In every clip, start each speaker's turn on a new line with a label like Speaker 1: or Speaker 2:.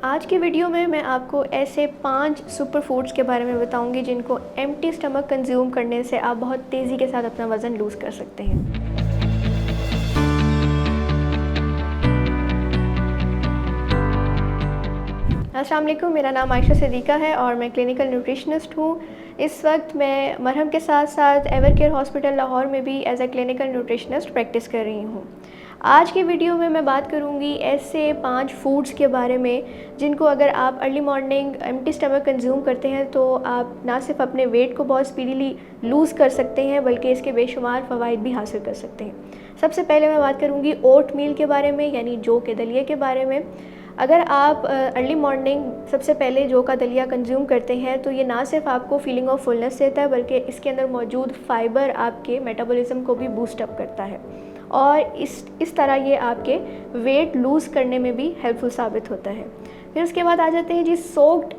Speaker 1: आज की वीडियो में मैं आपको ऐसे 5 सुपर फूड्स के बारे में बताऊंगी जिनको एम्प्टी स्टमक कंज्यूम करने से आप बहुत तेज़ी के साथ अपना वज़न लूज़ कर सकते हैं। अस्सलाम वालेकुम, मेरा नाम आयशा सिद्दीक़ा है और मैं क्लिनिकल न्यूट्रिशनिस्ट हूँ। इस वक्त मैं मरहम के साथ साथ एवरकेयर हॉस्पिटल लाहौर में भी as a clinical nutritionist practice कर रही हूँ। आज की वीडियो में मैं बात करूँगी ऐसे 5 फूड्स के बारे में जिनको अगर आप early morning empty stomach consume करते हैं तो आप ना सिर्फ अपने वेट को बहुत स्पीडीली लूज़ कर सकते हैं बल्कि इसके बेशुमार फ़वाइद भी हासिल कर सकते हैं। सबसे पहले मैं बात करूँगी ओट मील के बारे में, यानी जौ के दलिए के बारे में। अगर आप अर्ली मॉर्निंग सबसे पहले जौ का दलिया कंज्यूम करते हैं तो ये ना सिर्फ आपको फीलिंग ऑफ फुलनेस देता है बल्कि इसके अंदर मौजूद फ़ाइबर आपके मेटाबॉलिज्म को भी बूस्ट अप करता है और इस तरह ये आपके वेट लूज़ करने में भी हेल्पफुल साबित होता है। फिर उसके बाद आ जाते हैं जी सोक्ड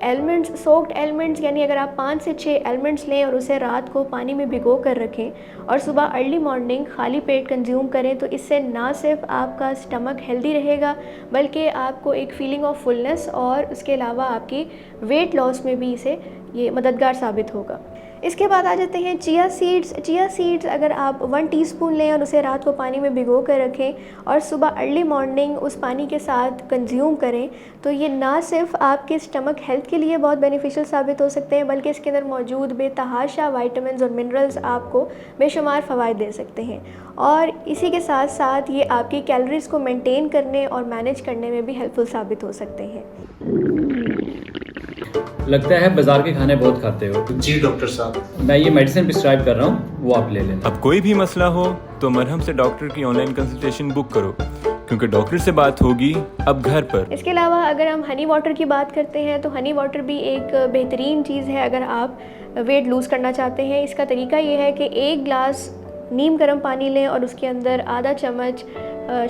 Speaker 1: एलमंड्स यानी अगर आप 5 से 6 एलमंड्स लें और उसे रात को पानी में भिगो कर रखें और सुबह अर्ली मॉर्निंग खाली पेट कंज्यूम करें तो इससे ना सिर्फ आपका स्टमक हेल्दी रहेगा बल्कि आपको एक फीलिंग ऑफ फुलनेस और उसके अलावा आपकी वेट लॉस में भी इसे ये मददगार साबित होगा। इसके बाद आ जाते हैं चिया सीड्स अगर आप 1 टीस्पून लें और उसे रात को पानी में भिगो कर रखें और सुबह अर्ली मॉर्निंग उस पानी के साथ कंज्यूम करें तो ये ना सिर्फ आपके स्टमक हेल्थ के लिए बहुत बेनिफिशियल साबित हो सकते हैं बल्कि इसके अंदर मौजूद बेतहाशा विटामिन्स और मिनरल्स आपको बेशुमार फ़वाइद दे सकते हैं और इसी के साथ साथ ये आपकी कैलोरीज़ को मेंटेन करने और मैनेज करने में भी हेल्पफुल साबित हो सकते हैं।
Speaker 2: लगता है बाजार के खाने बहुत खाते हो।
Speaker 3: जी डॉक्टर साहब,
Speaker 2: मैं ये मेडिसिन प्रिस्क्राइब कर रहा हूँ, वो आप ले लेना।
Speaker 4: अब कोई भी मसला हो तो मरहम से डॉक्टर की ऑनलाइन कंसल्टेशन बुक करो क्योंकि डॉक्टर से बात होगी अब घर पर।
Speaker 1: इसके अलावा अगर हम हनी वाटर की बात करते हैं तो हनी वाटर भी एक बेहतरीन चीज़ है अगर आप वेट लूज़ करना चाहते हैं। इसका तरीका ये है कि 1 गिलास नीम गर्म पानी लें और उसके अंदर आधा चम्मच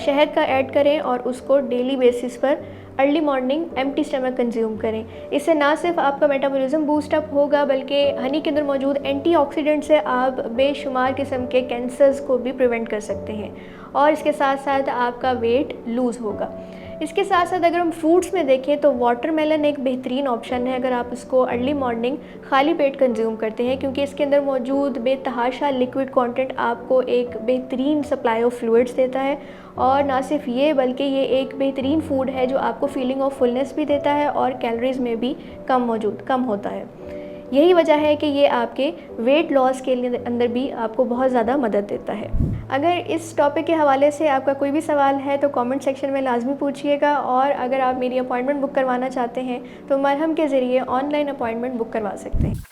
Speaker 1: शहद का ऐड करें और उसको डेली बेसिस पर early morning empty stomach consume करें। इससे ना सिर्फ आपका मेटाबॉलिज्म बूस्ट अप होगा बल्कि हनी के अंदर मौजूद एंटीऑक्सीडेंट से आप बेशुमार किस्म के कैंसर्स को भी प्रिवेंट कर सकते हैं और इसके साथ साथ आपका वेट लूज़ होगा। इसके साथ साथ अगर हम फ्रूट्स में देखें तो वाटरमेलन एक बेहतरीन ऑप्शन है अगर आप इसको अर्ली मॉर्निंग खाली पेट कंज्यूम करते हैं क्योंकि इसके अंदर मौजूद बेतहाशा लिक्विड कंटेंट आपको एक बेहतरीन सप्लाई ऑफ फ्लूइड्स देता है और ना सिर्फ ये बल्कि ये एक बेहतरीन फूड है जो आपको फीलिंग ऑफ फुलनेस भी देता है और कैलोरीज़ में भी कम होता है। यही वजह है कि ये आपके वेट लॉस के लिए अंदर भी आपको बहुत ज़्यादा मदद देता है। अगर इस टॉपिक के हवाले से आपका कोई भी सवाल है तो कमेंट सेक्शन में लाजमी पूछिएगा और अगर आप मेरी अपॉइंटमेंट बुक करवाना चाहते हैं तो मरहम के ज़रिए ऑनलाइन अपॉइंटमेंट बुक करवा सकते हैं।